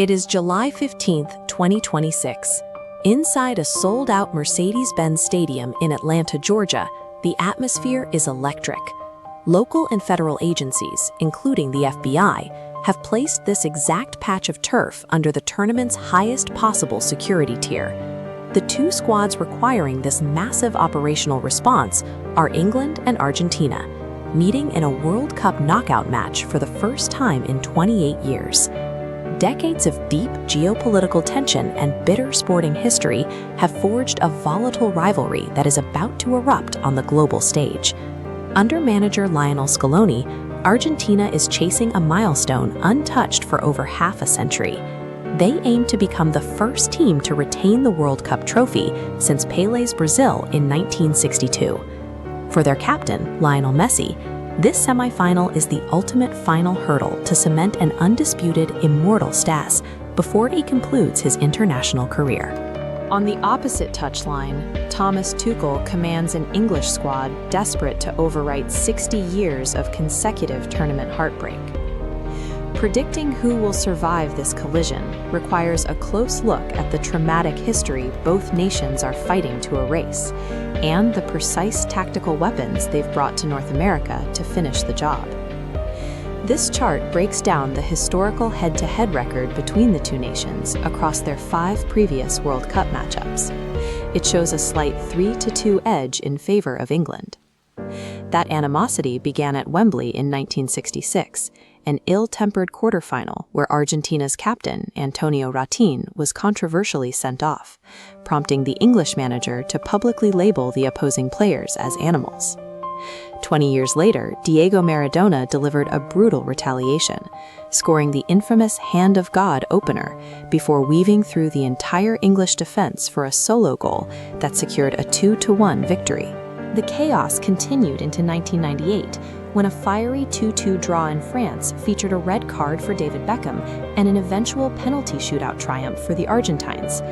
It is July 15th, 2026. Inside a sold-out Mercedes-Benz Stadium in Atlanta, Georgia, the atmosphere is electric. Local and federal agencies, including the FBI, have placed this exact patch of turf under the tournament's highest possible security tier. The two squads requiring this massive operational response are England and Argentina, meeting in a World Cup knockout match for the first time in 28 years. Decades of deep geopolitical tension and bitter sporting history have forged a volatile rivalry that is about to erupt on the global stage. Under manager Lionel Scaloni, Argentina is chasing a milestone untouched for over half a century. They aim to become the first team to retain the World Cup trophy since Pelé's Brazil in 1962. For their captain, Lionel Messi, this semifinal is the ultimate final hurdle to cement an undisputed immortal status before he concludes his international career. On the opposite touchline, Thomas Tuchel commands an English squad desperate to overwrite 60 years of consecutive tournament heartbreak. Predicting who will survive this collision requires a close look at the traumatic history both nations are fighting to erase, and the precise tactical weapons they've brought to North America to finish the job. This chart breaks down the historical head-to-head record between the two nations across their 5 previous World Cup matchups. It shows a slight 3-2 edge in favor of England. That animosity began at Wembley in 1966, an ill-tempered quarterfinal where Argentina's captain, Antonio Ratin, was controversially sent off, prompting the English manager to publicly label the opposing players as animals. 20 years later, Diego Maradona delivered a brutal retaliation, scoring the infamous Hand of God opener before weaving through the entire English defense for a solo goal that secured a 2-1 victory. The chaos continued into 1998, when a fiery 2-2 draw in France featured a red card for David Beckham and an eventual penalty shootout triumph for the Argentines.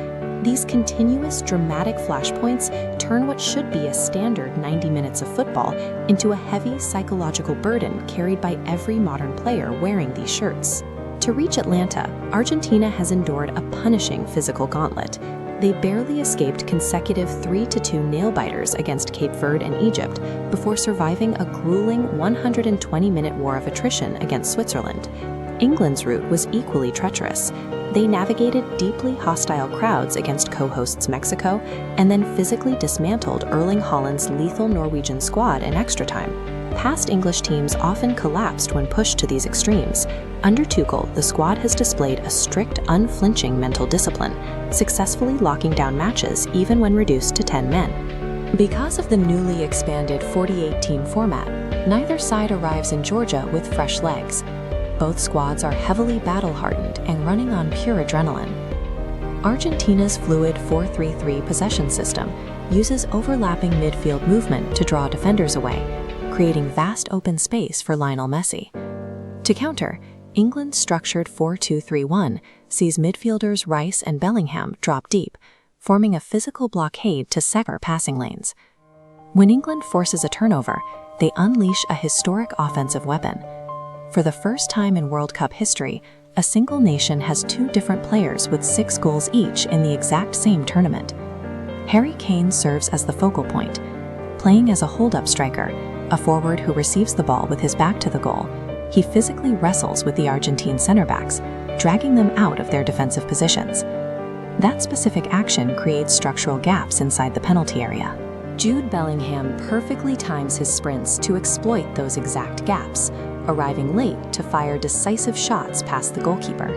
These continuous dramatic flashpoints turn what should be a standard 90 minutes of football into a heavy psychological burden carried by every modern player wearing these shirts. To reach Atlanta, Argentina has endured a punishing physical gauntlet. They barely escaped consecutive 3-2 nail-biters against Cape Verde and Egypt before surviving a grueling 120-minute war of attrition against Switzerland. England's route was equally treacherous. They navigated deeply hostile crowds against co-hosts Mexico and then physically dismantled Erling Haaland's lethal Norwegian squad in extra time. Past English teams often collapsed when pushed to these extremes. Under Tuchel, the squad has displayed a strict, unflinching mental discipline, successfully locking down matches even when reduced to 10 men. Because of the newly expanded 48-team format, neither side arrives in Georgia with fresh legs. Both squads are heavily battle-hardened and running on pure adrenaline. Argentina's fluid 4-3-3 possession system uses overlapping midfield movement to draw defenders away, creating vast open space for Lionel Messi. To counter, England's structured 4-2-3-1 sees midfielders Rice and Bellingham drop deep, forming a physical blockade to sever passing lanes. When England forces a turnover, they unleash a historic offensive weapon. For the first time in World Cup history, a single nation has 2 different players with 6 goals each in the exact same tournament. Harry Kane serves as the focal point. Playing as a hold-up striker, a forward who receives the ball with his back to the goal, he physically wrestles with the Argentine center-backs, dragging them out of their defensive positions. That specific action creates structural gaps inside the penalty area. Jude Bellingham perfectly times his sprints to exploit those exact gaps, arriving late to fire decisive shots past the goalkeeper.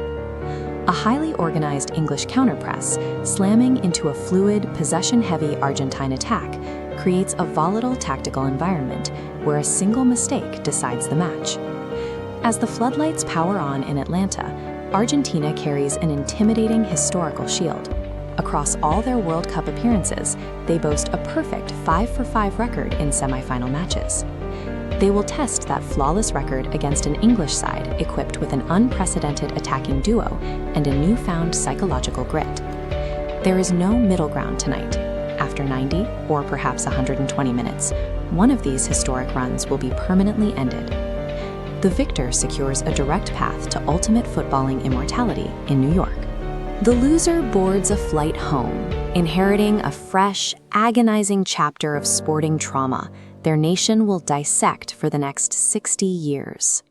A highly organized English counterpress, slamming into a fluid, possession-heavy Argentine attack, creates a volatile tactical environment where a single mistake decides the match. As the floodlights power on in Atlanta, Argentina carries an intimidating historical shield. Across all their World Cup appearances, they boast a perfect 5-for-5 record in semifinal matches. They will test that flawless record against an English side equipped with an unprecedented attacking duo and a newfound psychological grit. There is no middle ground tonight. After 90, or perhaps 120 minutes, one of these historic runs will be permanently ended. The victor secures a direct path to ultimate footballing immortality in New York. The loser boards a flight home, inheriting a fresh, agonizing chapter of sporting trauma their nation will dissect for the next 60 years.